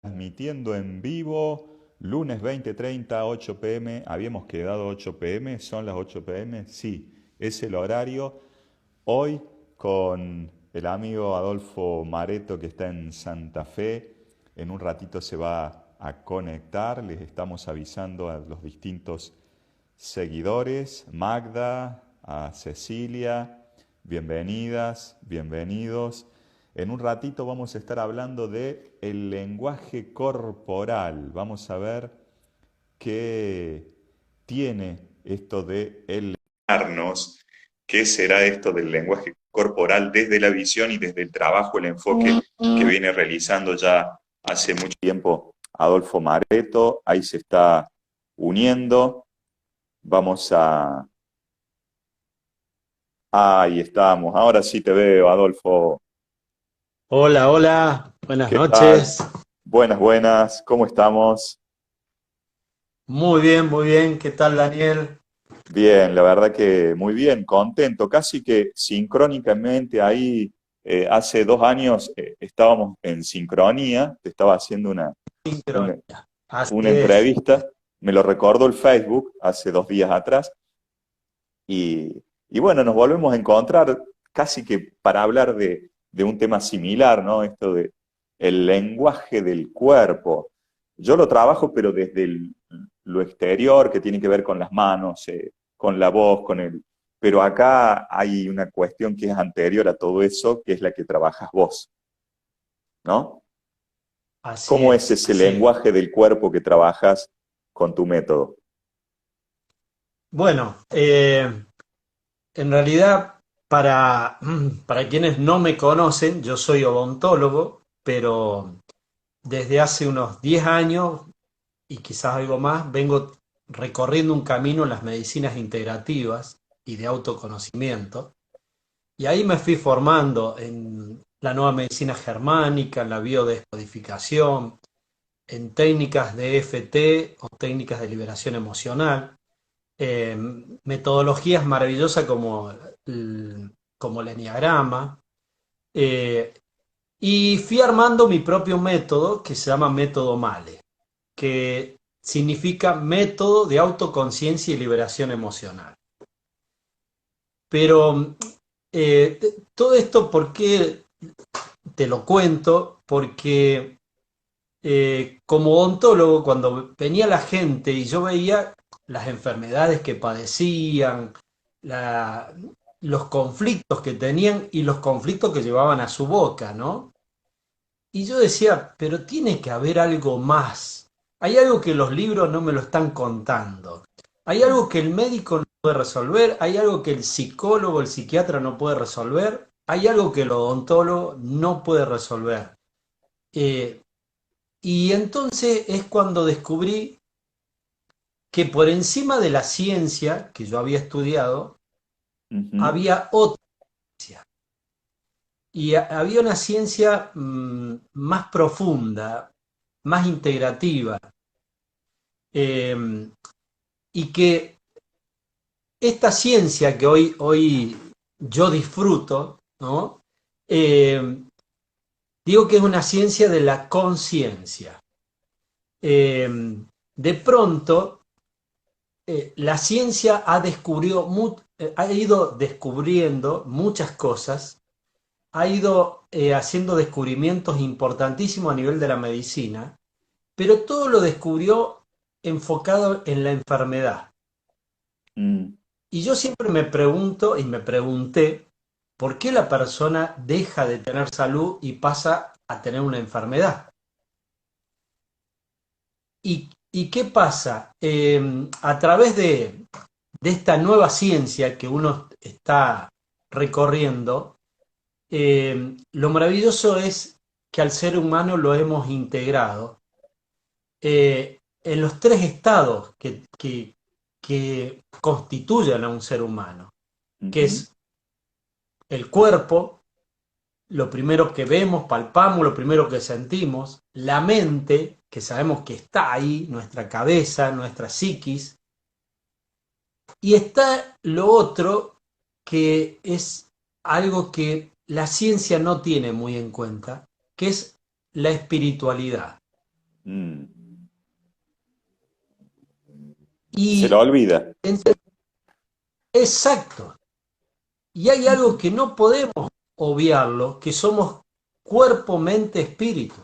Transmitiendo en vivo, lunes 20:30, 8 p.m. Habíamos quedado 8 p.m., son las 8 p.m. Sí, es el horario. Hoy con el amigo Adolfo Mareto que está en Santa Fe. En un ratito se va a conectar. Les estamos avisando a los distintos seguidores. Magda, a Cecilia, bienvenidas, bienvenidos. En un ratito vamos a estar hablando de el lenguaje corporal. Vamos a ver qué tiene esto de el lenguarnos, qué será esto del lenguaje corporal desde la visión y desde el trabajo, el enfoque que viene realizando ya hace mucho tiempo Adolfo Mareto. Ahí se está uniendo. Vamos a... Ahí estamos. Ahora sí te veo, Adolfo. Hola, hola, buenas ¿Qué tal? noches. Buenas, buenas. ¿Cómo estamos? Muy bien, ¿qué tal, Daniel? Bien, la verdad que muy bien, contento, casi que sincrónicamente ahí, hace 2 años estábamos en sincronía, te estaba haciendo una, Sincronía. Así una es. entrevista, me lo recordó el Facebook hace 2 días atrás y bueno, nos volvemos a encontrar casi que para hablar de un tema similar, ¿no? Esto de el lenguaje del cuerpo. Yo lo trabajo, pero desde lo exterior, que tiene que ver con las manos, con la voz, con el... Pero acá hay una cuestión que es anterior a todo eso, que es la que trabajas vos, ¿no? Así ¿Cómo es es, ese así es. lenguaje del cuerpo que trabajas con tu método? Bueno, en realidad, para quienes no me conocen, yo soy odontólogo, pero desde hace unos 10 años y quizás algo más, vengo recorriendo un camino en las medicinas integrativas y de autoconocimiento. Y ahí me fui formando en la nueva medicina germánica, en la biodescodificación, en técnicas de EFT o técnicas de liberación emocional, eh, metodologías maravillosas como el enneagrama, eh, y fui armando mi propio método que se llama método MALE, que significa método de autoconciencia y liberación emocional. Pero todo esto, ¿por qué te lo cuento? Porque como odontólogo, cuando venía la gente y yo veía las enfermedades que padecían, la- los conflictos que tenían y los conflictos que llevaban a su boca, ¿no? Y yo decía, pero tiene que haber algo más. Hay algo que los libros no me lo están contando. Hay algo que el médico no puede resolver, hay algo que el psicólogo, el psiquiatra no puede resolver, hay algo que el odontólogo no puede resolver. Eh, y entonces es cuando descubrí que por encima de la ciencia que yo había estudiado, Ujú. había otra ciencia. Y había una ciencia más profunda, más integrativa, eh, y que esta ciencia que hoy yo disfruto, ¿no? Eh, Digo que es una ciencia de la conciencia. De pronto, la ciencia ha ido descubriendo muchas cosas, ha ido haciendo descubrimientos importantísimos a nivel de la medicina, pero todo lo descubrió enfocado en la enfermedad. Mm. Y yo siempre me pregunto y me pregunté por qué la persona deja de tener salud y pasa a tener una enfermedad. ¿Y qué pasa? A través de esta nueva ciencia que uno está recorriendo, lo maravilloso es que al ser humano lo hemos integrado en los tres estados que constituyen a un ser humano, que Ujú. es el cuerpo, lo primero que vemos, palpamos, lo primero que sentimos, la mente, que sabemos que está ahí, nuestra cabeza, nuestra psiquis, y está lo otro que es algo que la ciencia no tiene muy en cuenta, que es la espiritualidad. Mm. Se lo Y olvida. ent- exacto. Y hay algo Ujú. que no podemos obviarlo, que somos cuerpo, mente, espíritu.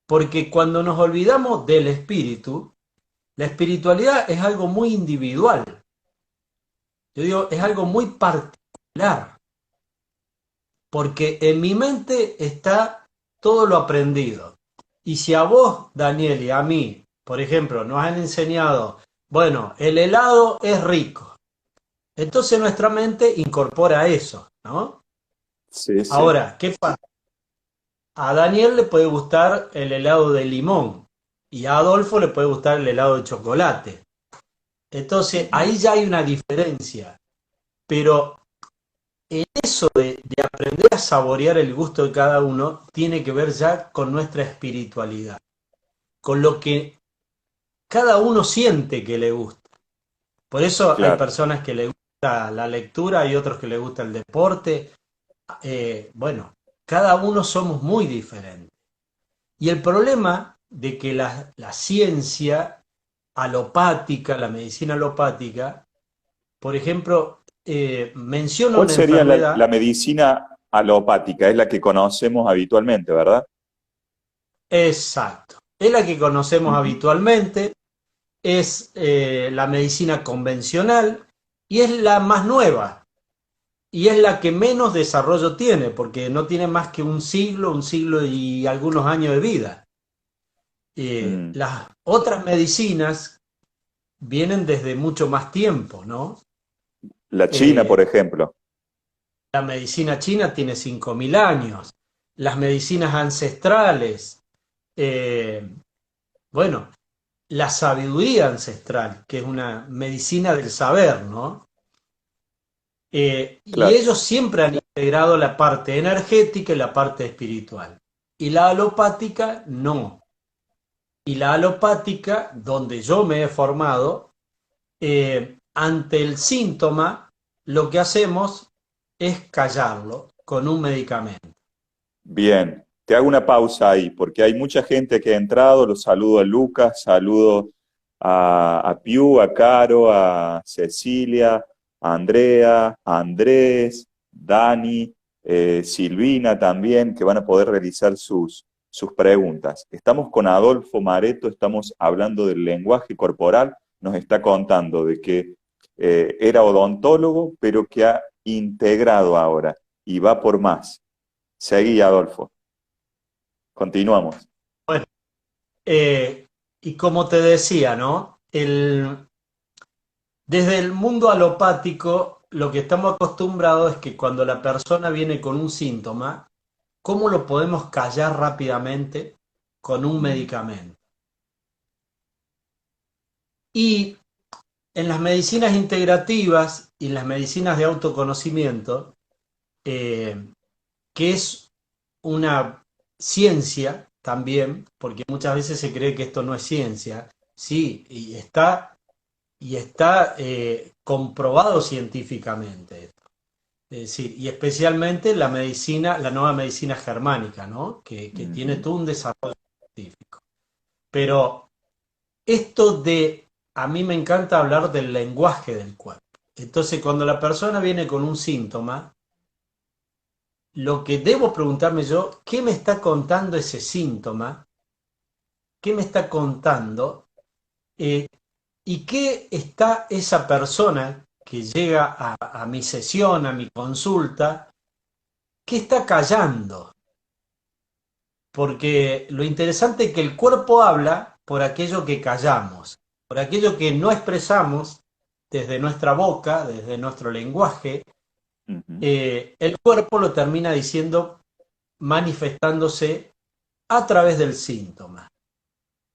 Porque cuando nos olvidamos del espíritu, la espiritualidad es algo muy individual. Yo digo, es algo muy particular. Porque en mi mente está todo lo aprendido. Y si a vos, Daniel, y a mí, por ejemplo, nos han enseñado, bueno, el helado es rico. Entonces nuestra mente incorpora eso, ¿no? Sí, sí. Ahora, ¿qué pasa? A Daniel le puede gustar el helado de limón y a Adolfo le puede gustar el helado de chocolate. Entonces, Ujú. ahí ya hay una diferencia. Pero eso de aprender a saborear el gusto de cada uno tiene que ver ya con nuestra espiritualidad, con lo que cada uno siente que le gusta. Por eso hay Claro. personas que le gusta la lectura y otros que le gusta el deporte. Bueno, cada uno somos muy diferentes. Y el problema de que la ciencia alopática, la medicina alopática, por ejemplo, menciona ¿Cuál una sería enfermedad. la medicina alopática? Es la que conocemos habitualmente, ¿verdad? Exacto. Es la que conocemos Ujú. habitualmente, es la medicina convencional y es la más nueva y es la que menos desarrollo tiene porque no tiene más que un siglo y algunos años de vida. Mm. Las otras medicinas vienen desde mucho más tiempo, ¿no? La China, Eh, por ejemplo. la medicina china tiene 5.000 años, las medicinas ancestrales, eh, bueno, la sabiduría ancestral, que es una medicina del saber, ¿no? Y Claro. ellos siempre han integrado la parte energética y la parte espiritual. Y la alopática no. Y la alopática, donde yo me he formado, ante el síntoma, lo que hacemos es callarlo con un medicamento. Bien. Te hago una pausa ahí, porque hay mucha gente que ha entrado. Los saludo a Lucas, saludo a Piu, a Caro, a Cecilia, a Andrea, a Andrés, Dani, Silvina también, que van a poder realizar sus preguntas. Estamos con Adolfo Mareto, estamos hablando del lenguaje corporal, nos está contando de que era odontólogo, pero que ha integrado ahora y va por más. Seguí, Adolfo. Continuamos. Bueno, eh, y como te decía, ¿no? Desde el mundo alopático, lo que estamos acostumbrados es que cuando la persona viene con un síntoma, ¿cómo lo podemos callar rápidamente? Con un Mm. medicamento. Y en las medicinas integrativas y en las medicinas de autoconocimiento, eh, que es una ciencia también, porque muchas veces se cree que esto no es ciencia, sí, y está comprobado científicamente esto. Es decir, y especialmente la medicina, la nueva medicina germánica, ¿no? Que tiene Ujú. todo un desarrollo científico. Pero esto de, a mí me encanta hablar del lenguaje del cuerpo. Entonces, cuando la persona viene con un síntoma, lo que debo preguntarme yo, ¿qué me está contando ese síntoma? ¿Qué me está contando? Eh, ¿Y qué está esa persona que llega a mi sesión, a mi consulta, qué está callando? Porque lo interesante es que el cuerpo habla por aquello que callamos, por aquello que no expresamos desde nuestra boca, desde nuestro lenguaje, Ujú. el cuerpo lo termina diciendo, manifestándose a través del síntoma,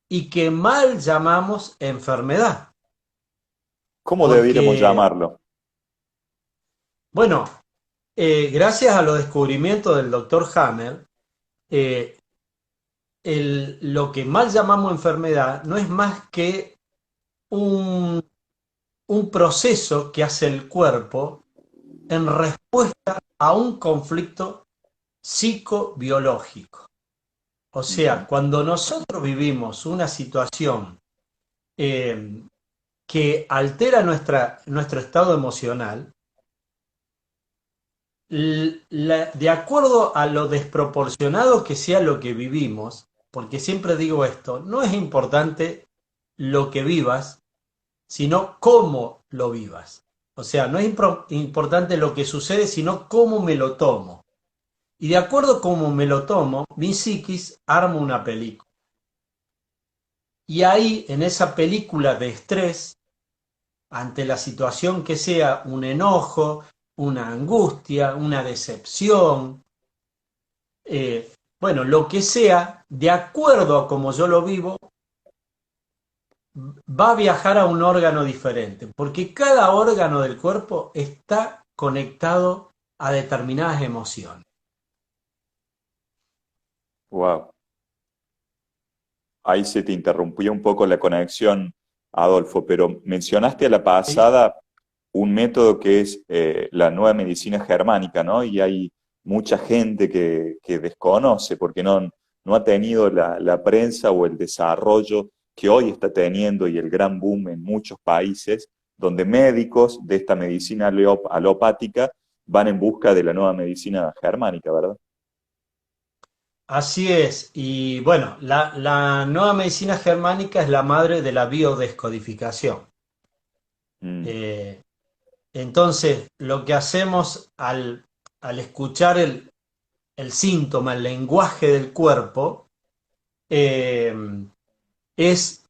y que mal llamamos enfermedad, ¿Cómo debiéramos porque, llamarlo? bueno, gracias a los descubrimientos del doctor Hammer, eh, lo que mal llamamos enfermedad no es más que un, un proceso que hace el cuerpo en respuesta a un conflicto psicobiológico. O Ujú. sea, cuando nosotros vivimos una situación eh, que altera nuestro estado emocional, de acuerdo a lo desproporcionado que sea lo que vivimos, porque siempre digo esto, no es importante lo que vivas, sino cómo lo vivas. O sea, no es importante lo que sucede, sino cómo me lo tomo. Y de acuerdo a cómo me lo tomo, mi psiquis arma una película. Y ahí, en esa película de estrés, ante la situación que sea un enojo, una angustia, una decepción, bueno, lo que sea, de acuerdo a como yo lo vivo, va a viajar a un órgano diferente, porque cada órgano del cuerpo está conectado a determinadas emociones. Wow. Ahí se te interrumpió un poco la conexión, Adolfo, pero mencionaste a la ¿Sí? pasada un método que es la nueva medicina germánica, ¿no? Y hay mucha gente que desconoce porque no ha tenido la prensa o el desarrollo que hoy está teniendo y el gran boom en muchos países, donde médicos de esta medicina alopática van en busca de la nueva medicina germánica, ¿verdad? Así es, y bueno, la nueva medicina germánica es la madre de la biodescodificación. Mm, Eh, entonces, lo que hacemos al escuchar el síntoma, el lenguaje del cuerpo, eh, es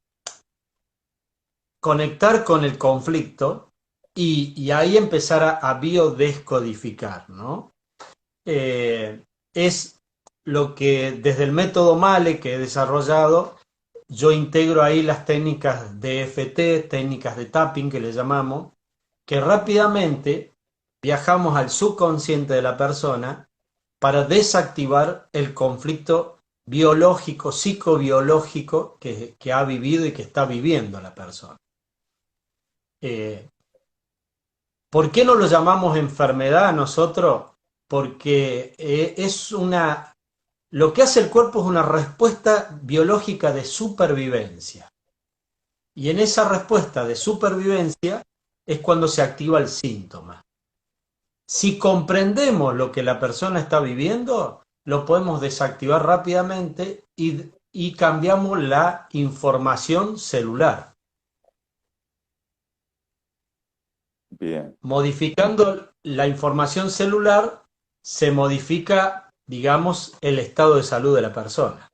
conectar con el conflicto y ahí empezar a biodescodificar, ¿no? Es lo que desde el método Male que he desarrollado, yo integro ahí las técnicas de EFT, técnicas de tapping que le llamamos, que rápidamente viajamos al subconsciente de la persona para desactivar el conflicto biológico, psicobiológico que ha vivido y que está viviendo la persona. Eh, ¿Por qué no lo llamamos enfermedad nosotros? Porque es una... Lo que hace el cuerpo es una respuesta biológica de supervivencia. Y en esa respuesta de supervivencia es cuando se activa el síntoma. Si comprendemos lo que la persona está viviendo, lo podemos desactivar rápidamente y cambiamos la información celular. bien. Modificando la información celular, se modifica, digamos, el estado de salud de la persona.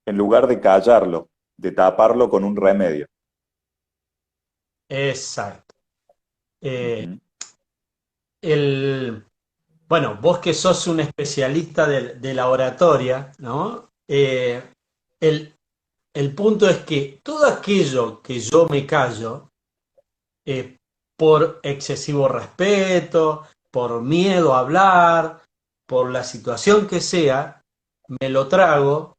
En lugar de callarlo, de taparlo con un remedio. Exacto. Eh, Ujú. el, bueno, vos que sos un especialista de la oratoria, ¿no? El, el punto es que todo aquello que yo me callo, eh, por excesivo respeto, por miedo a hablar, por la situación que sea, me lo trago,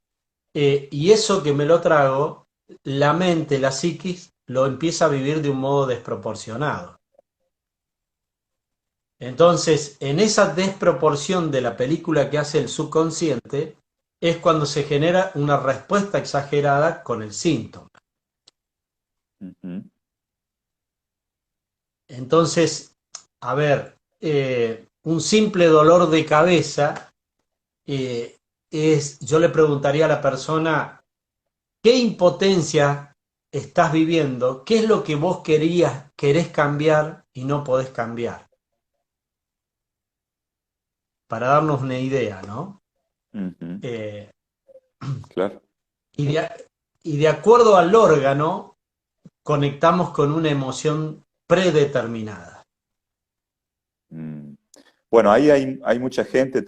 y eso que me lo trago, la mente, la psiquis, lo empieza a vivir de un modo desproporcionado. Entonces, en esa desproporción de la película que hace el subconsciente, es cuando se genera una respuesta exagerada con el síntoma. Ujú. Entonces, a ver, un simple dolor de cabeza, yo le preguntaría a la persona, ¿qué impotencia estás viviendo? ¿Qué es lo que vos querés cambiar y no podés cambiar? Para darnos una idea, ¿no? Ujú. Eh, Claro. y, de, y de acuerdo al órgano, conectamos con una emoción predeterminada. Mm. Bueno, ahí hay mucha gente,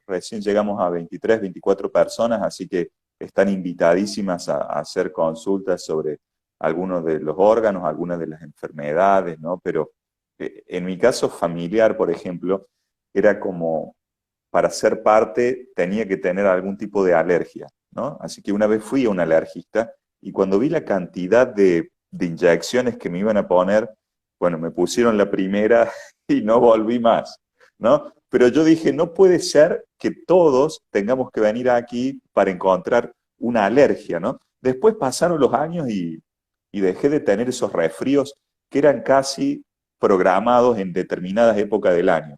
recién llegamos a 23, 24 personas, así que están invitadísimas a hacer consultas sobre algunos de los órganos, algunas de las enfermedades, ¿no? Pero en mi caso familiar, por ejemplo, era como para ser parte tenía que tener algún tipo de alergia, ¿no? Así que una vez fui a un alergista y cuando vi la cantidad de inyecciones que me iban a poner, bueno, me pusieron la primera y no volví más, ¿no? Pero yo dije, no puede ser que todos tengamos que venir aquí para encontrar una alergia, ¿no? Después pasaron los años y dejé de tener esos resfríos que eran casi programados en determinadas épocas del año.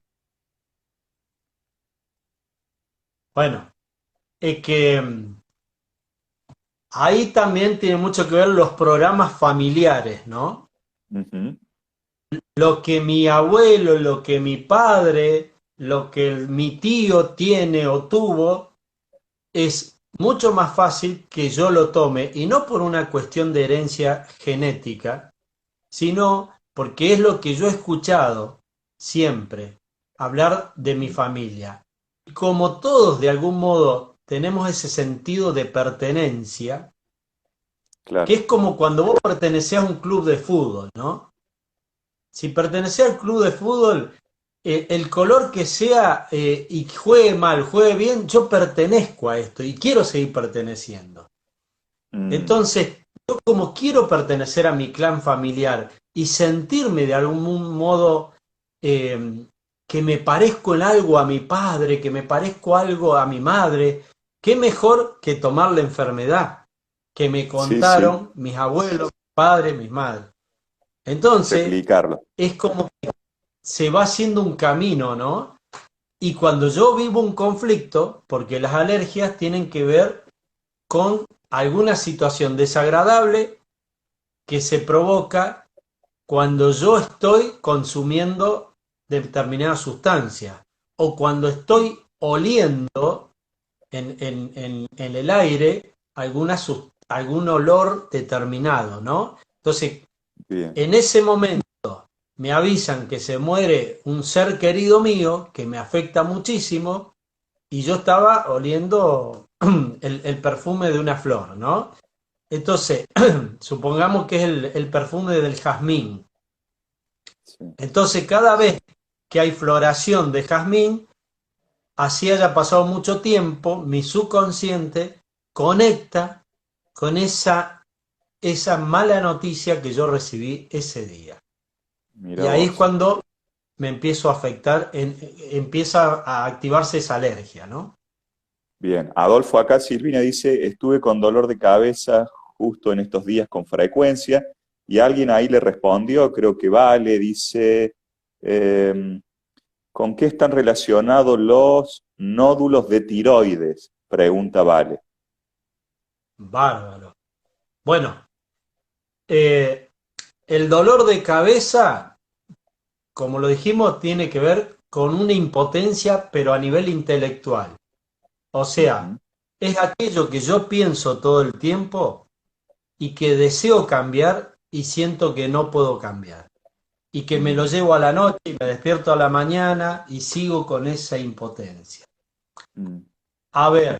Bueno, es que ahí también tiene mucho que ver los programas familiares, ¿no? Ujú. Lo que mi abuelo, lo que mi padre, lo que mi tío tiene o tuvo, es mucho más fácil que yo lo tome, y no por una cuestión de herencia genética, sino porque es lo que yo he escuchado siempre, hablar de mi familia. Y como todos de algún modo tenemos ese sentido de pertenencia, que Claro. es como cuando vos pertenecés a un club de fútbol, ¿no? Si pertenecés al club de fútbol, el color que sea, y juegue mal, juegue bien, yo pertenezco a esto y quiero seguir perteneciendo. Mm, Entonces, yo como quiero pertenecer a mi clan familiar y sentirme de algún modo, eh, que me parezco en algo a mi padre, que me parezco algo a mi madre, qué mejor que tomar la enfermedad que me sí, sí, contaron mis abuelos, mis padres, mis madres. Entonces, replicarlo. es como que se va haciendo un camino, ¿no? Y cuando yo vivo un conflicto, porque las alergias tienen que ver con alguna situación desagradable que se provoca cuando yo estoy consumiendo determinada sustancia o cuando estoy oliendo en el aire algún olor determinado, ¿no? Entonces, Bien. en ese momento me avisan que se muere un ser querido mío que me afecta muchísimo y yo estaba oliendo el perfume de una flor, ¿no? Entonces, supongamos que es el perfume del jazmín. Sí. Entonces, cada vez que hay floración de jazmín, así haya pasado mucho tiempo, mi subconsciente conecta con esa mala noticia que yo recibí ese día. Y Mira ahí es vos. cuando me empiezo a afectar, empieza a activarse esa alergia, ¿no? Bien. Adolfo acá, Silvina dice, estuve con dolor de cabeza justo en estos días con frecuencia y alguien ahí le respondió, creo que vale, dice, em, ¿con qué están relacionados los nódulos de tiroides? Pregunta Vale. Bárbaro. Bueno, eh, el dolor de cabeza, como lo dijimos, tiene que ver con una impotencia, pero a nivel intelectual. O sea, Ujú, es aquello que yo pienso todo el tiempo y que deseo cambiar y siento que no puedo cambiar. Y que me lo mm, llevo a la noche y me despierto a la mañana y sigo con esa impotencia. mm. A ver,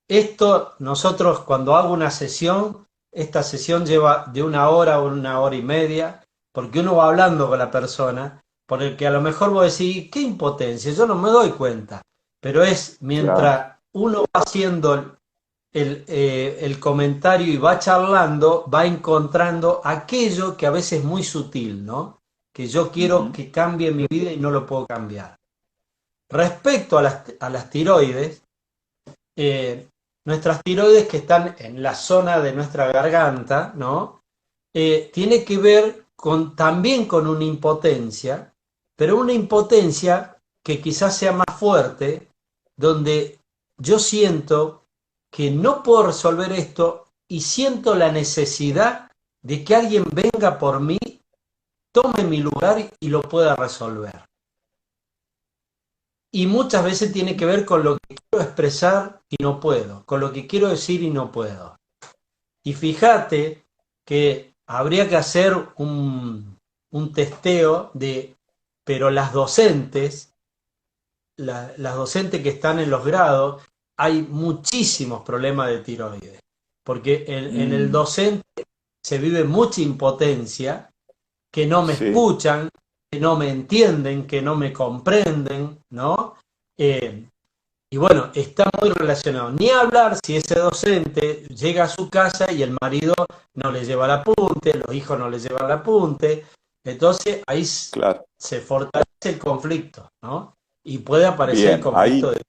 esto nosotros cuando hago una sesión, esta sesión lleva de 1 hora a 1 hora y media, porque uno va hablando con la persona, por el que a lo mejor vos decís, qué impotencia, yo no me doy cuenta, pero es Claro. mientras uno va haciendo el comentario y va charlando, va encontrando aquello que a veces es muy sutil, ¿no? Que yo quiero Ujú, que cambie mi vida y no lo puedo cambiar. Respecto a las tiroides, eh, nuestras tiroides que están en la zona de nuestra garganta, ¿no? Tiene que ver también con una impotencia, pero una impotencia que quizás sea más fuerte, donde yo siento que no puedo resolver esto y siento la necesidad de que alguien venga por mí, tome mi lugar y lo pueda resolver. Y muchas veces tiene que ver con lo que quiero expresar y no puedo, con lo que quiero decir y no puedo. Y fíjate que habría que hacer un testeo pero las docentes que están en los grados, hay muchísimos problemas de tiroides, porque en el mm, docente se vive mucha impotencia, que no me sí, escuchan, que no me entienden, que no me comprenden, ¿no? Eh, y bueno, está muy relacionado. Ni hablar si ese docente llega a su casa y el marido no le lleva el apunte, los hijos no le llevan el apunte. Entonces ahí claro. se fortalece el conflicto, ¿no? Y puede aparecer el Bien, conflicto ahí de...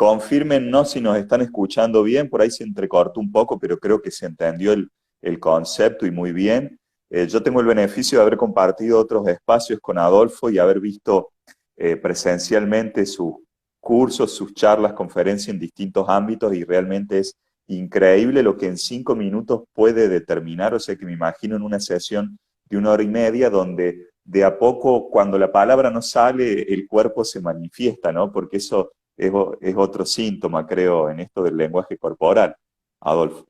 confírmennos si nos están escuchando bien, por ahí se entrecortó un poco, pero creo que se entendió el concepto y muy bien. Yo tengo el beneficio de haber compartido otros espacios con Adolfo y haber visto presencialmente sus cursos, sus charlas, conferencias en distintos ámbitos y realmente es increíble lo que en 5 minutos puede determinar, o sea que me imagino en una sesión de 1 hora y media donde de a poco, cuando la palabra no sale, el cuerpo se manifiesta, ¿no? Porque eso es otro síntoma, creo, en esto del lenguaje corporal, Adolfo.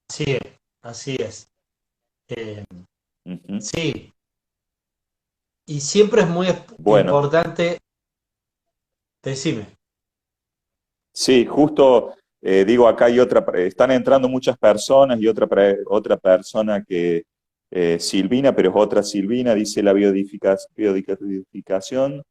Así es, así es. Eh, Ujú. sí, y siempre es muy Bueno, importante, decime. sí, justo digo, acá hay otra, están entrando muchas personas y otra persona que, Silvina, pero es otra Silvina, dice la biodificación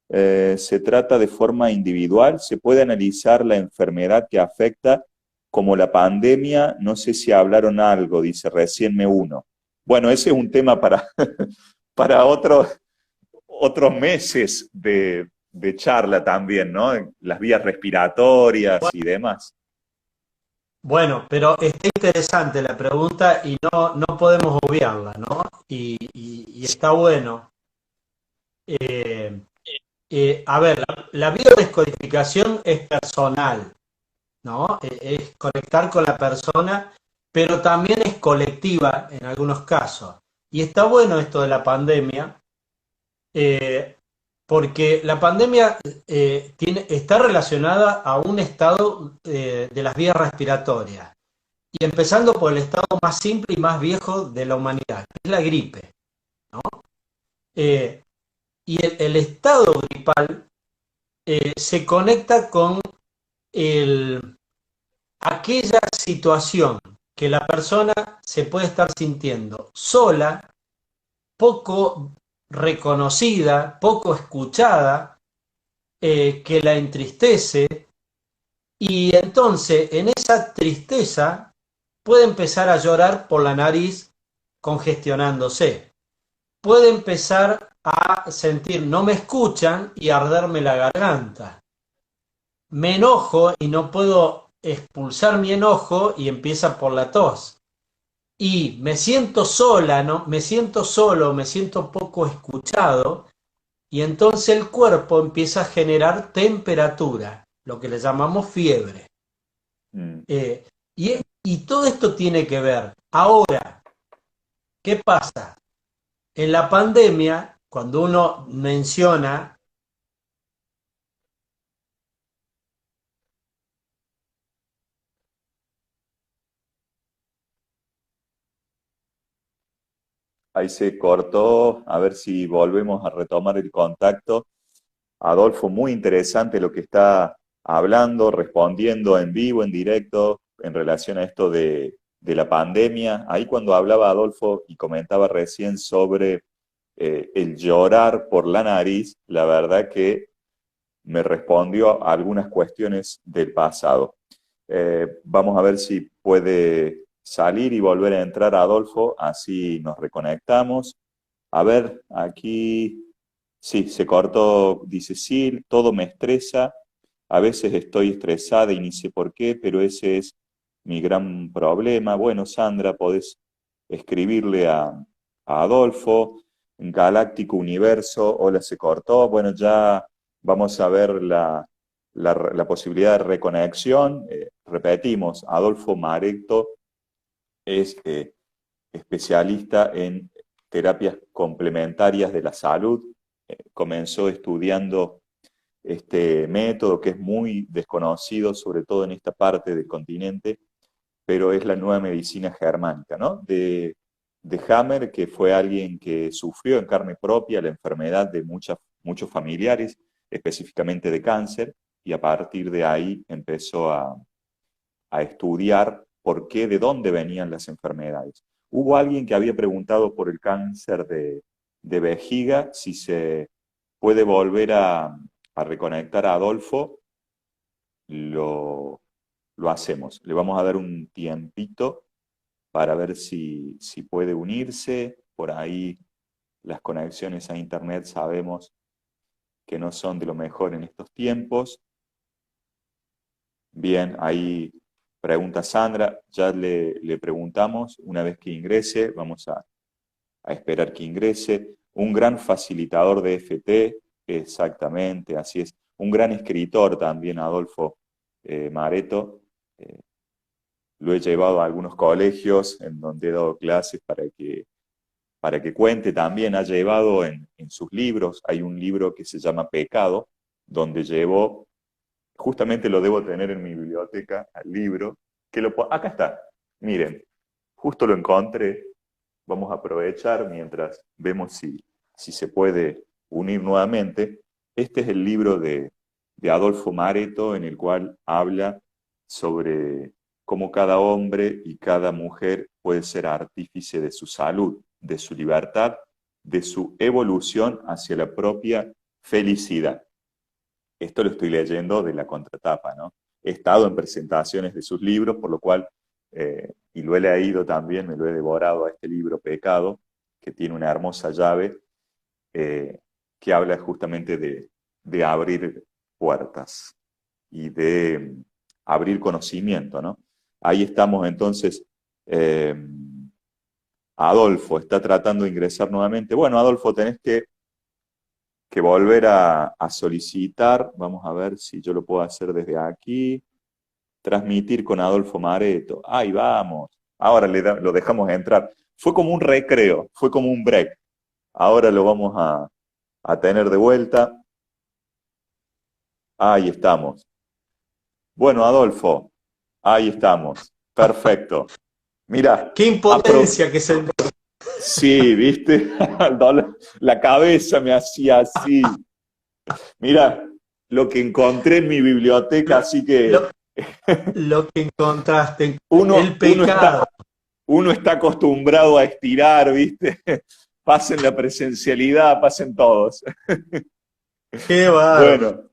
se trata de forma individual, se puede analizar la enfermedad que afecta como la pandemia, no sé si hablaron algo, dice, recién me uno. Bueno, ese es un tema para, para otros meses de charla también, ¿no? Las vías respiratorias y demás. Bueno, pero está interesante la pregunta y no podemos obviarla, ¿no? Y está bueno. Eh, a ver, la biodescodificación es personal, ¿no? Es conectar con la persona, pero también es colectiva en algunos casos. Y está bueno esto de la pandemia, eh, porque la pandemia está relacionada a un estado de las vías respiratorias. Y empezando por el estado más simple y más viejo de la humanidad, que es la gripe, ¿no? Eh, y el estado gripal se conecta con el, aquella situación que la persona se puede estar sintiendo sola, poco reconocida, poco escuchada, que la entristece, y entonces en esa tristeza puede empezar a llorar por la nariz congestionándose. Puede empezar a sentir no me escuchan y arderme la garganta. Me enojo y no puedo expulsar mi enojo y empieza por la tos. Y me siento sola, ¿no? Me siento solo, me siento poco escuchado y entonces el cuerpo empieza a generar temperatura, lo que le llamamos fiebre. Mm. Eh, y todo esto tiene que ver. Ahora, ¿qué pasa? En la pandemia, cuando uno menciona, Ahí se cortó, a ver si volvemos a retomar el contacto. Adolfo, muy interesante lo que está hablando, respondiendo en vivo, en directo, en relación a esto de la pandemia. Ahí cuando hablaba Adolfo y comentaba recién sobre el llorar por la nariz, la verdad que me respondió a algunas cuestiones del pasado. Vamos a ver si puede salir y volver a entrar Adolfo, así nos reconectamos. A ver, aquí sí, se cortó, dice sí, todo me estresa, a veces estoy estresada y ni sé por qué, pero ese es mi gran problema. Bueno, Sandra, podés escribirle a Adolfo, en Galáctico Universo, hola, se cortó. Bueno, ya vamos a ver la posibilidad de reconexión. Repetimos, Adolfo Marecto es especialista en terapias complementarias de la salud. Comenzó estudiando este método que es muy desconocido, sobre todo en esta parte del continente, pero es la nueva medicina germánica, ¿no? De Hammer, que fue alguien que sufrió en carne propia la enfermedad de muchos familiares, específicamente de cáncer, y a partir de ahí empezó a estudiar por qué, de dónde venían las enfermedades. Hubo alguien que había preguntado por el cáncer de vejiga, si se puede volver a reconectar a Adolfo, lo hacemos. Le vamos a dar un tiempito para ver si puede unirse. Por ahí las conexiones a Internet sabemos que no son de lo mejor en estos tiempos. Bien, ahí pregunta Sandra, ya le preguntamos, una vez que ingrese, vamos a esperar que ingrese. Un gran facilitador de FT, exactamente, así es. Un gran escritor también, Adolfo Mareto. Eh, lo he llevado a algunos colegios en donde he dado clases para que cuente también. Ha llevado en sus libros, hay un libro que se llama Pecado, donde llevó, justamente lo debo tener en mi biblioteca, al libro, acá está, miren, justo lo encontré. Vamos a aprovechar mientras vemos si se puede unir nuevamente. Este es el libro de Adolfo Mareto, en el cual habla sobre cómo cada hombre y cada mujer puede ser artífice de su salud, de su libertad, de su evolución hacia la propia felicidad. Esto lo estoy leyendo de la contratapa, ¿no? He estado en presentaciones de sus libros, por lo cual, y lo he leído también, me lo he devorado a este libro, Pecado, que tiene una hermosa llave, que habla justamente de abrir puertas y de abrir conocimiento, ¿no? Ahí estamos entonces. eh, Adolfo está tratando de ingresar nuevamente. Bueno, Adolfo, tenés que volver a solicitar. Vamos a ver si yo lo puedo hacer desde aquí. Transmitir con Adolfo Mareto. Ahí vamos. Ahora lo dejamos entrar. Fue como un recreo, fue como un break. Ahora lo vamos a tener de vuelta. Ahí estamos. Bueno, Adolfo, ahí estamos. Perfecto. Mira, Qué impotencia que se... sí, ¿viste? La cabeza me hacía así. Mira, lo que encontré en mi biblioteca, Lo, así que lo- lo que encontraste, uno, el pecado. uno está acostumbrado a estirar, ¿viste? Pasen la presencialidad, pasen todos. Qué bárbaro. Bueno,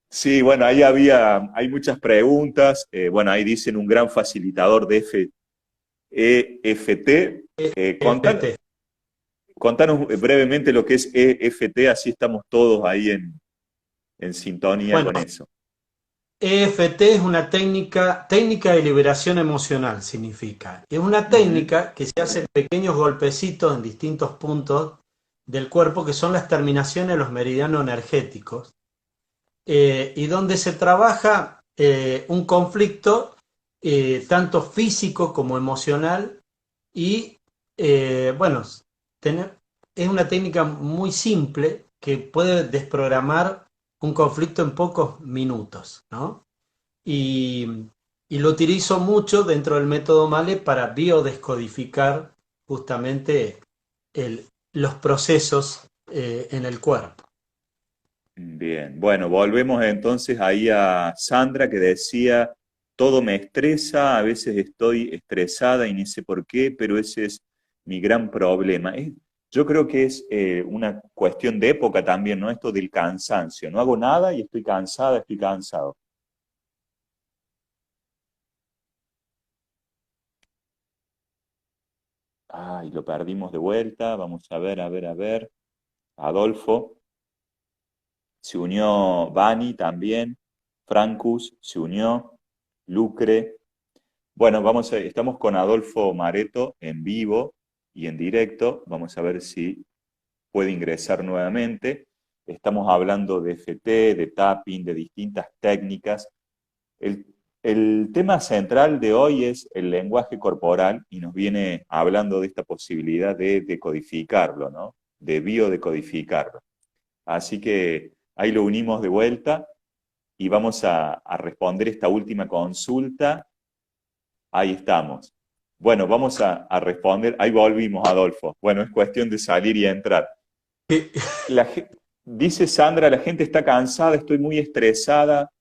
sí, bueno, hay muchas preguntas. Bueno, ahí dicen un gran facilitador de EFT. EFT. Contanos brevemente lo que es EFT, así estamos todos ahí en sintonía Bueno, con eso. EFT es una técnica de liberación emocional, significa. Es una Ujú. técnica que se hace en pequeños golpecitos en distintos puntos del cuerpo, que son las terminaciones de los meridianos energéticos, y donde se trabaja un conflicto tanto físico como emocional y, bueno, tener, es una técnica muy simple que puede desprogramar un conflicto en pocos minutos, ¿no? Y, y lo utilizo mucho dentro del método Male para biodescodificar justamente los procesos en el cuerpo. Bien, bueno, volvemos entonces ahí a Sandra que decía, todo me estresa, a veces estoy estresada y ni sé por qué, pero ese es mi gran problema. Yo creo que es una cuestión de época también, ¿no? Esto del cansancio. No hago nada y estoy cansada, estoy cansado. Ay, lo perdimos de vuelta. Vamos a ver, a ver, a ver. Adolfo, se unió Bani también. Francus se unió. Lucre. Bueno, estamos con Adolfo Mareto en vivo y en directo. Vamos a ver si puede ingresar nuevamente. Estamos hablando de FT, de tapping, de distintas técnicas. El, el tema central de hoy es el lenguaje corporal y nos viene hablando de esta posibilidad de decodificarlo, ¿no? De biodecodificarlo. Así que ahí lo unimos de vuelta y vamos a responder esta última consulta. Ahí estamos. Bueno, vamos a responder. Ahí volvimos, Adolfo. Bueno, es cuestión de salir y entrar. La, dice Sandra, la gente está cansada, estoy muy estresada.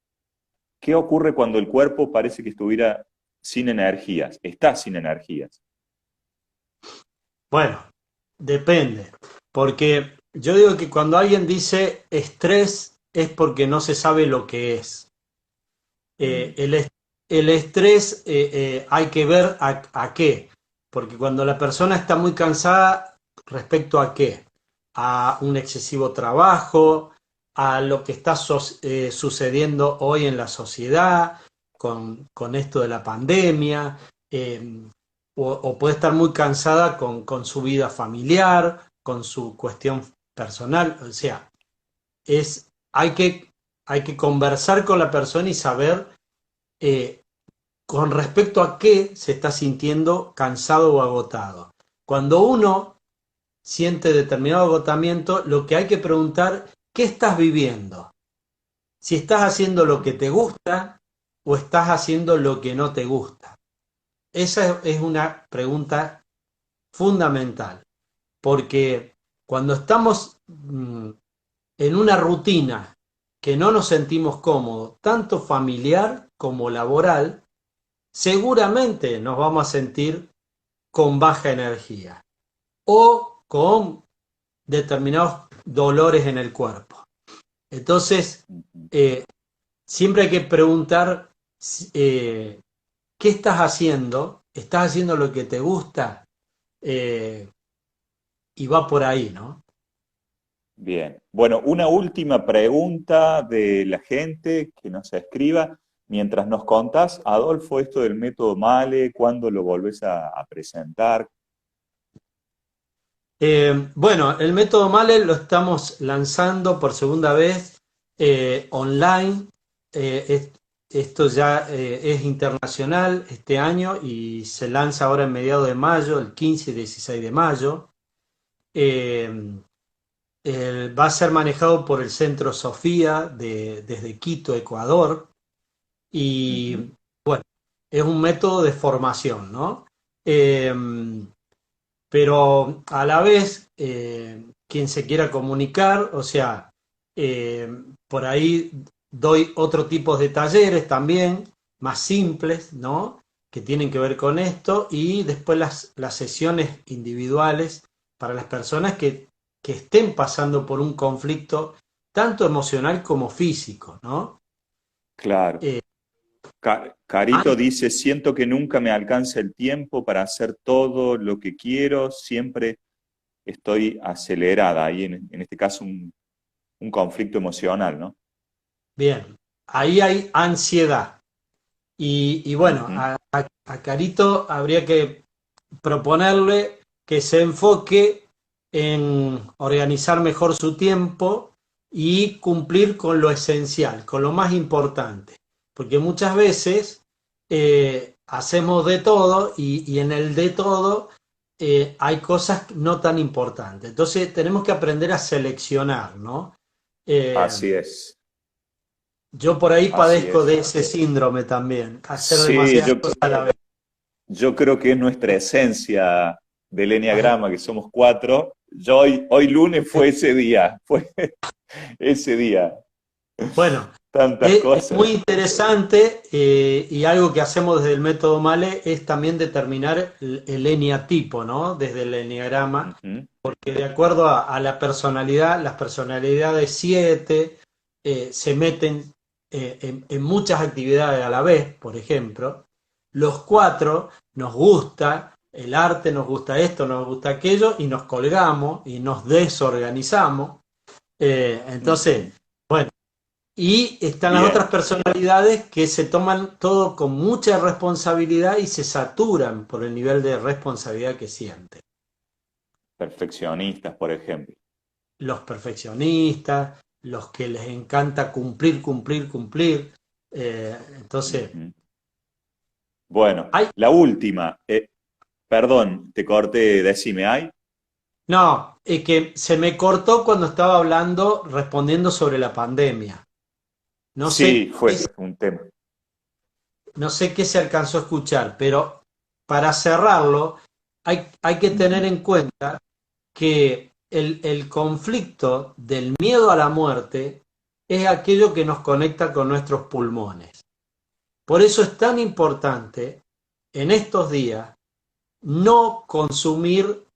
¿Qué ocurre cuando el cuerpo parece que estuviera sin energías? Está sin energías. Bueno, depende, porque yo digo que cuando alguien dice estrés es porque no se sabe lo que es. Mm, Eh, el, est- el estrés hay que ver a qué, porque cuando la persona está muy cansada, ¿respecto a qué? A un excesivo trabajo, a lo que está sucediendo hoy en la sociedad, con esto de la pandemia, o puede estar muy cansada con su vida familiar, con su cuestión personal. O sea, hay que conversar con la persona y saber eh, con respecto a qué se está sintiendo cansado o agotado. Cuando uno siente determinado agotamiento, lo que hay que preguntar, ¿qué estás viviendo? Si estás haciendo lo que te gusta o estás haciendo lo que no te gusta. Esa es una pregunta fundamental, porque cuando estamos en una rutina que no nos sentimos cómodos, tanto familiar como laboral, seguramente nos vamos a sentir con baja energía o con determinados dolores en el cuerpo. Entonces, siempre hay que preguntar ¿qué estás haciendo? ¿Estás haciendo lo que te gusta? Y va por ahí, ¿no? Bien. Bueno, una última pregunta de la gente que nos escriba. Mientras nos contás, Adolfo, esto del método Male, ¿cuándo lo volvés a presentar? Bueno, el método Male lo estamos lanzando por segunda vez online. Esto ya es internacional este año y se lanza ahora en mediados de mayo, el 15 y 16 de mayo. Va a ser manejado por el Centro Sofía desde Quito, Ecuador. Y Ujú. bueno, es un método de formación, ¿no? Eh, pero a la vez, quien se quiera comunicar, o sea, eh, por ahí doy otro tipo de talleres también, más simples, ¿no? Que tienen que ver con esto, y después las sesiones individuales para las personas que estén pasando por un conflicto tanto emocional como físico, ¿no? Claro. Eh, Carito dice, siento que nunca me alcanza el tiempo para hacer todo lo que quiero, siempre estoy acelerada. Ahí en este caso un conflicto emocional, ¿no? Bien, ahí hay ansiedad. Y bueno, Ujú. a Carito habría que proponerle que se enfoque en organizar mejor su tiempo y cumplir con lo esencial, con lo más importante. Porque muchas veces hacemos de todo y en el de todo hay cosas no tan importantes. Entonces tenemos que aprender a seleccionar, ¿no? Eh, Así es, yo por ahí así padezco es. de ese síndrome también, hacer Sí, demasiadas cosas a la vez. yo creo que es nuestra esencia del Eneagrama, que somos cuatro. Hoy lunes fue ese día, fue ese día. Bueno, Tantas es muy cosas. interesante y algo que hacemos desde el método Male es también determinar el eneatipo, ¿no? Desde el eneagrama, Ujú, que de acuerdo a la personalidad, las personalidades 7 se meten en muchas actividades a la vez, por ejemplo. Los 4 nos gusta el arte, nos gusta esto, nos gusta aquello, y nos colgamos y nos desorganizamos. ujú. Entonces, bueno. Y están las otras Bien, personalidades que se toman todo con mucha responsabilidad y se saturan por el nivel de responsabilidad que sienten. perfeccionistas, por ejemplo. Los perfeccionistas, los que les encanta cumplir, cumplir, cumplir. Entonces, Ujú. Bueno, hay, la última. Perdón, te corté, decime, ¿hay? no, es que se me cortó cuando estaba hablando, respondiendo sobre la pandemia. No sé, Sí, fue un tema. no sé qué se alcanzó a escuchar, pero para cerrarlo, hay que tener Ujú. en cuenta que el conflicto del miedo a la muerte es aquello que nos conecta con nuestros pulmones. Por eso es tan importante en estos días no consumir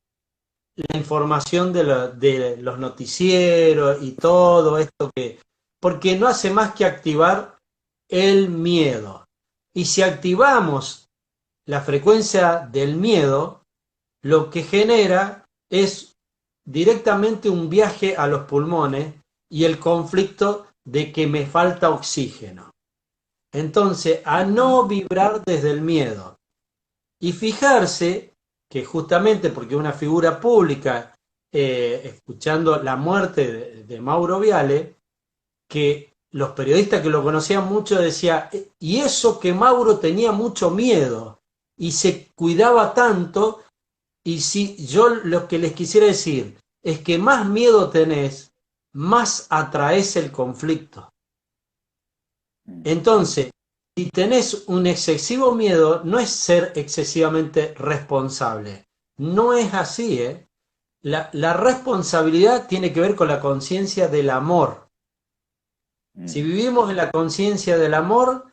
la información de los noticieros y todo esto porque no hace más que activar el miedo. Y si activamos la frecuencia del miedo, lo que genera es directamente un viaje a los pulmones y el conflicto de que me falta oxígeno. Entonces, a no vibrar desde el miedo. Y fijarse que justamente porque una figura pública, escuchando la muerte de Mauro Viale, que los periodistas que lo conocían mucho decían, y eso que Mauro tenía mucho miedo y se cuidaba tanto, y si yo lo que les quisiera decir es que más miedo tenés, más atraes el conflicto. Mm. Entonces, si tenés un excesivo miedo, no es ser excesivamente responsable. No es así, ¿eh? La responsabilidad tiene que ver con la conciencia del amor. Si Mm. vivimos en la conciencia del amor,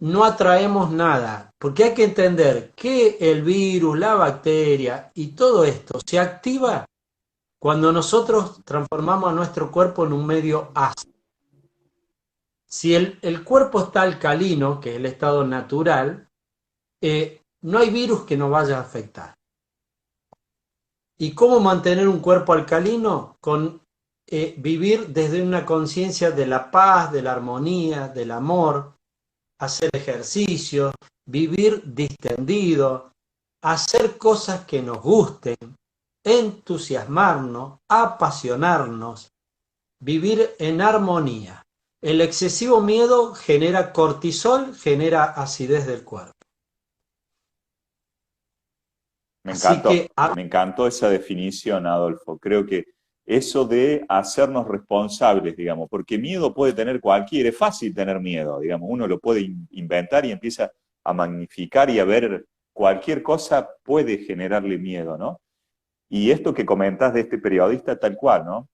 no atraemos nada, porque hay que entender que el virus, la bacteria y todo esto se activa cuando nosotros transformamos a nuestro cuerpo en un medio ácido. Si el cuerpo está alcalino, que es el estado natural, no hay virus que nos vaya a afectar. ¿Y cómo mantener un cuerpo alcalino? Con vivir desde una conciencia de la paz, de la armonía, del amor, hacer ejercicio, vivir distendido, hacer cosas que nos gusten, entusiasmarnos, apasionarnos, vivir en armonía. El excesivo miedo genera cortisol, genera acidez del cuerpo. Así que Me encantó esa definición, Adolfo. Creo que eso de hacernos responsables, digamos, porque miedo puede tener cualquiera, es fácil tener miedo, digamos, uno lo puede inventar y empieza a magnificar y a ver cualquier cosa puede generarle miedo, ¿no? Y esto que comentás de este periodista, tal cual, ¿no?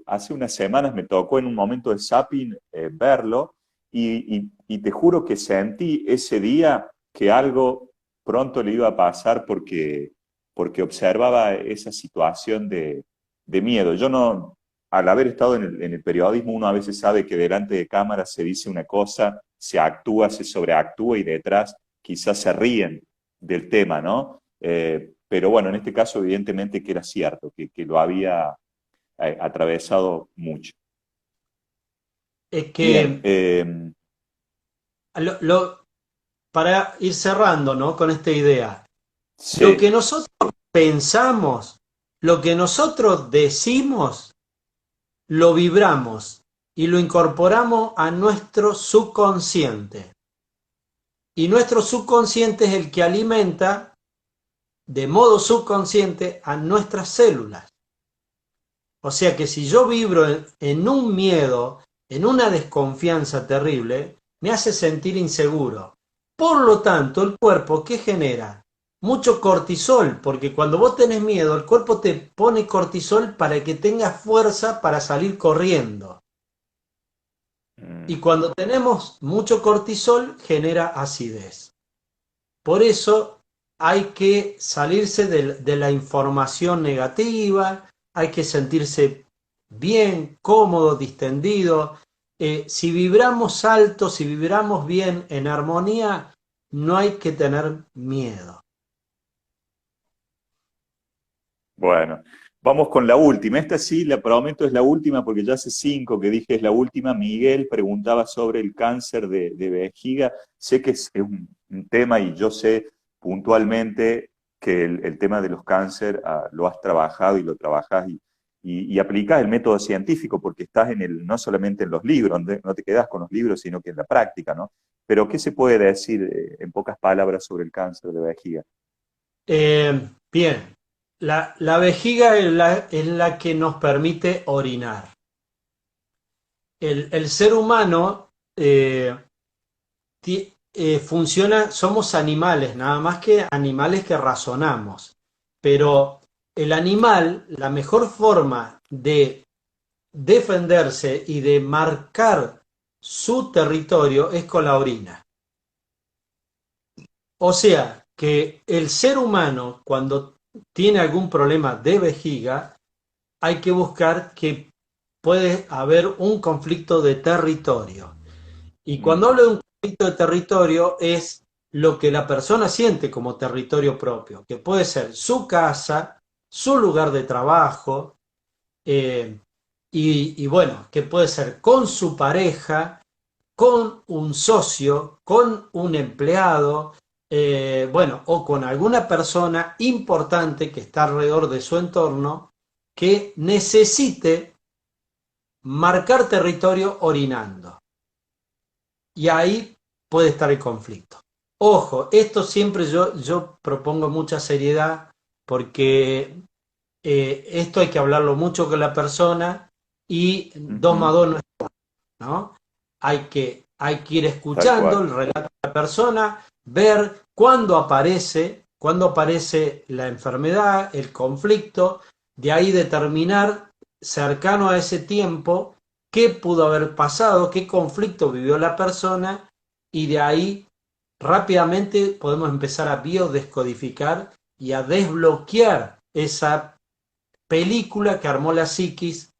Hace unas semanas me tocó en un momento de zapping verlo y te juro que sentí ese día que algo pronto le iba a pasar porque observaba esa situación de miedo. Yo no, al haber estado en el periodismo, uno a veces sabe que delante de cámara se dice una cosa, se actúa, se sobreactúa y detrás quizás se ríen del tema, ¿no? Pero bueno, en este caso evidentemente que era cierto, que lo había atravesado mucho. es Bien, que para ir cerrando, ¿no? Con esta idea, lo que sí. nosotros pensamos, lo que nosotros decimos, lo vibramos y lo incorporamos a nuestro subconsciente. Y nuestro subconsciente es el que alimenta de modo subconsciente a nuestras células. O sea que si yo vibro en un miedo, en una desconfianza terrible, me hace sentir inseguro. Por lo tanto, el cuerpo, ¿qué genera? Mucho cortisol, porque cuando vos tenés miedo, el cuerpo te pone cortisol para que tengas fuerza para salir corriendo. Y Mm. cuando tenemos mucho cortisol, genera acidez. Por eso hay que salirse de la información negativa, hay que sentirse bien, cómodo, distendido. Si vibramos alto, si vibramos bien, en armonía, no hay que tener miedo. Bueno, vamos con la última. Esta sí, la prometo, es la última porque ya hace 5 que dije es la última. Miguel preguntaba sobre el cáncer de vejiga. Sé que es un tema y yo sé puntualmente que el tema de los cáncer lo has trabajado y lo trabajás y aplicás el método científico porque estás no solamente en los libros, no te quedás con los libros, sino que en la práctica, ¿no? Pero, ¿qué se puede decir en pocas palabras sobre el cáncer de vejiga? Bien, la vejiga es la que nos permite orinar. El ser humano funciona, somos animales, nada más que animales que razonamos. Pero el animal, la mejor forma de defenderse y de marcar su territorio es con la orina. O sea que el ser humano, cuando tiene algún problema de vejiga, hay que buscar que puede haber un conflicto de territorio. Y cuando Mm. hablo de un conflicto de territorio es lo que la persona siente como territorio propio, que puede ser su casa, su lugar de trabajo, eh, y bueno, que puede ser con su pareja, con un socio, con un empleado, bueno, o con alguna persona importante que está alrededor de su entorno que necesite marcar territorio orinando. Y ahí puede estar el conflicto. Ojo, esto siempre yo propongo mucha seriedad porque esto hay que hablarlo mucho con la persona y 2 más Ujú. 2 no es, ¿no? Hay que ir Tal escuchando cual. el relato de la persona, ver cuándo aparece la enfermedad, el conflicto, de ahí determinar cercano a ese tiempo qué pudo haber pasado, qué conflicto vivió la persona y de ahí rápidamente podemos empezar a biodescodificar y a desbloquear esa película que armó la psiquis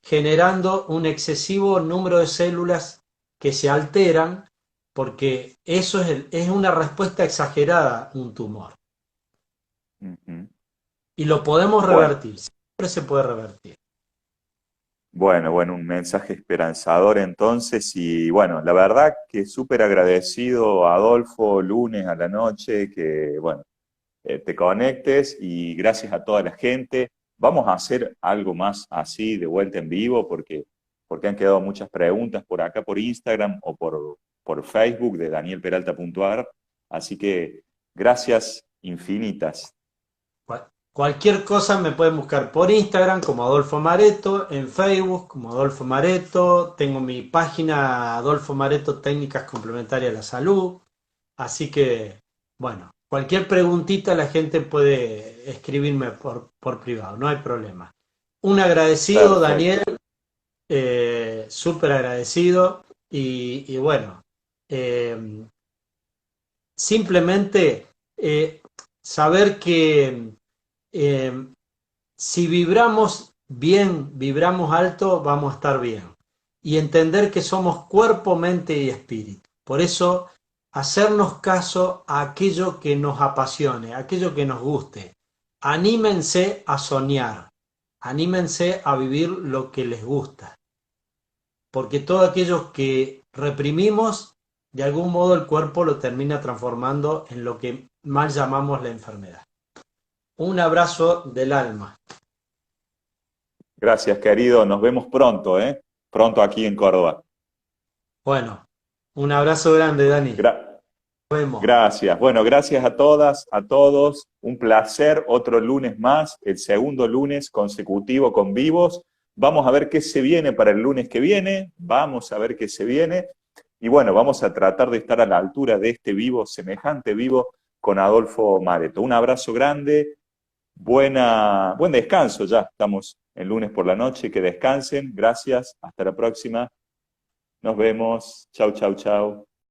generando un excesivo número de células que se alteran porque eso es una respuesta exagerada a un tumor. Ujú. Y lo podemos Bueno, revertir, siempre se puede revertir. bueno, un mensaje esperanzador entonces y bueno, la verdad que súper agradecido, Adolfo, lunes a la noche, que bueno, te conectes y gracias a toda la gente. Vamos a hacer algo más así de vuelta en vivo porque han quedado muchas preguntas por acá por Instagram o por Facebook de danielperalta.ar. Así que gracias infinitas. Cualquier cosa me pueden buscar por Instagram como Adolfo Mareto, en Facebook como Adolfo Mareto, tengo mi página Adolfo Mareto Técnicas Complementarias a la Salud, así que, bueno, cualquier preguntita la gente puede escribirme por privado, no hay problema. Un agradecido, Daniel, Perfecto. súper agradecido y bueno, eh, simplemente saber que eh, si vibramos bien, vibramos alto, vamos a estar bien. Y entender que somos cuerpo, mente y espíritu. Por eso, hacernos caso a aquello que nos apasione, a aquello que nos guste. Anímense a soñar, anímense a vivir lo que les gusta. Porque todo aquello que reprimimos, de algún modo el cuerpo lo termina transformando en lo que mal llamamos la enfermedad. Un abrazo del alma. Gracias, querido. Nos vemos pronto, ¿eh? Pronto aquí en Córdoba. Bueno, un abrazo grande, Dani. Gra- Nos vemos. Gracias. Bueno, gracias a todas, a todos. Un placer. Otro lunes más, el segundo lunes consecutivo con vivos. Vamos a ver qué se viene para el lunes que viene. Vamos a ver qué se viene. Y bueno, vamos a tratar de estar a la altura de este vivo, semejante vivo, con Adolfo Mareto. Un abrazo grande. Buen descanso ya. Estamos el lunes por la noche. Que descansen. Gracias. Hasta la próxima. Nos vemos. Chau, chau, chau.